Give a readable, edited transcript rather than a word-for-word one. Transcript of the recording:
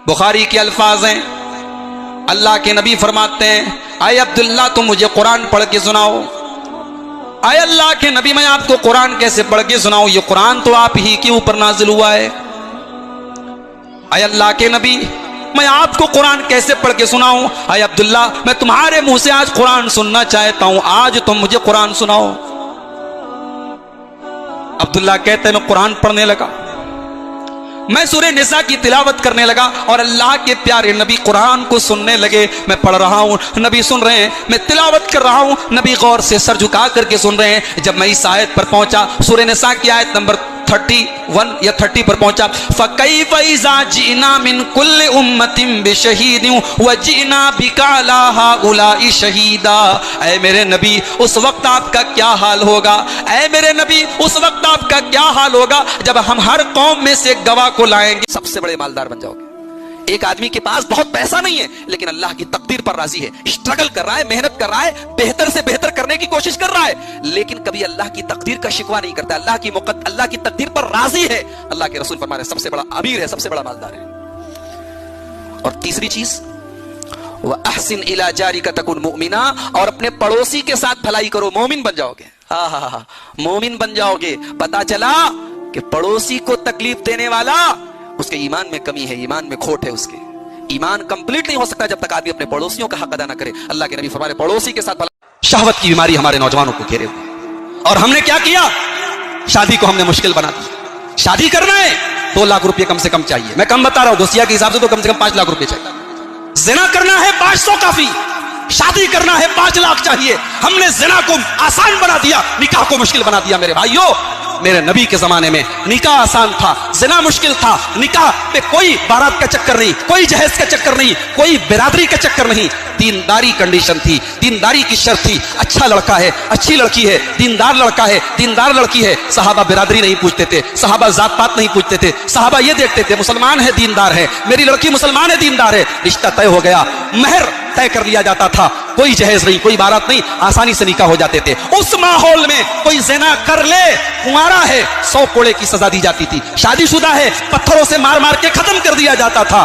बुखारी के अल्फाज हैं, अल्लाह के नबी फरमाते हैं, आए अब्दुल्ला तुम मुझे कुरान पढ़ के सुनाओ। आए अल्लाह के नबी मैं आपको कुरान कैसे पढ़ के सुनाऊं, ये कुरान तो आप ही के ऊपर नाजिल हुआ है। आए अल्लाह के नबी मैं आपको कुरान कैसे पढ़ के सुनाऊं। आए अब्दुल्ला मैं तुम्हारे मुंह से आज कुरान सुनना चाहता हूं, आज तुम मुझे कुरान सुनाओ। अब्दुल्ला कहते हैं मैं कुरान पढ़ने लगा, मैं सूरह निसा की तिलावत करने लगा और अल्लाह के प्यारे नबी कुरान को सुनने लगे। मैं पढ़ रहा हूं, नबी सुन रहे हैं, मैं तिलावत कर रहा हूं, नबी गौर से सर झुका करके सुन रहे हैं। जब मैं इस आयत पर पहुंचा, सूरह निसा की आयत नंबर 31 या 30 पर पहुंचा, फकैफ इज़ा जिना मिन कुल्लि उम्मतिन बिशहीदिन व जिना बिका अला हाउलाई शहीदा। ऐ मेरे नबी उस वक्त आपका क्या हाल होगा, ऐ मेरे नबी उस वक्त आपका क्या हाल होगा जब हम हर कौम में से एक गवाह को लाएंगे। सबसे बड़े मालदार बन जाओगे। एक आदमी के पास बहुत पैसा नहीं है लेकिन अल्लाह की तकदीर पर राजी है, स्ट्रगल कर रहा है, मेहनत कर रहा है, बेहतर से बेहतर करने की कोशिश कर रहा है, लेकिन कभी अल्लाह की तकदीर का शिकवा नहीं करता, अल्लाह की तकदीर पर राजी है। अल्लाह के रसूल फरमा रहे सबसे बड़ा अमीर है, सबसे बड़ा मालदार है। और तीसरी चीज वह अहसिन इला जारिका तकुन मुमिना, और अपने पड़ोसी के साथ भलाई करो, मोमिन बन जाओगे। हाँ, मोमिन बन जाओगे। पता चला कि पड़ोसी को तकलीफ देने वाला उसके ईमान में कमी है, ईमान में खोट है, उसके ईमान कंप्लीट नहीं हो सकता जब तक आदमी अपने पड़ोसियों का हक अदा ना करे। अल्लाह के नबी फरमाए पड़ोसी के साथ शहवत की बीमारी हमारे नौजवानों को घेरे हुए, और हमने क्या किया, शादी को हमने मुश्किल बना दी। शादी करना है 2 लाख रुपए कम से कम चाहिए, मैं कम बता रहा हूं, घुसिया के हिसाब से तो कम 5 लाख रुपए चाहिए। जिना करना है 500 काफी, शादी करना है 5 लाख चाहिए। हमने जिना को आसान बना दिया, निकाह को मुश्किल बना दिया। मेरे भाइयों, मेरे नबी के जमाने में निकाह आसान था, जिना मुश्किल था। निकाह पे कोई बारात का चक्कर नहीं, कोई जहेज का चक्कर नहीं, कोई बिरादरी का चक्कर नहीं, दीनदारी कंडीशन थी, दीनदारी की शर्त थी। अच्छा लड़का है, अच्छी लड़की है, दीनदार लड़का है, दीनदार लड़की है। सहाबा बिरादरी नहीं पूछते थे, सहाबा जात पात नहीं पूछते थे, सहाबा ये देखते थे मुसलमान है, दीनदार है, मेरी लड़की मुसलमान है, दीनदार है, रिश्ता तय हो गया, महर तय कर लिया जाता था, कोई जहेज नहीं, कोई बारात नहीं, आसानी से निकाह हो जाते थे। उस माहौल में कोई ज़िना कर ले, कुंवारा है, 100 कोड़े की सजा दी जाती थी, शादीशुदा है, पत्थरों से मार मार के खत्म कर दिया जाता था।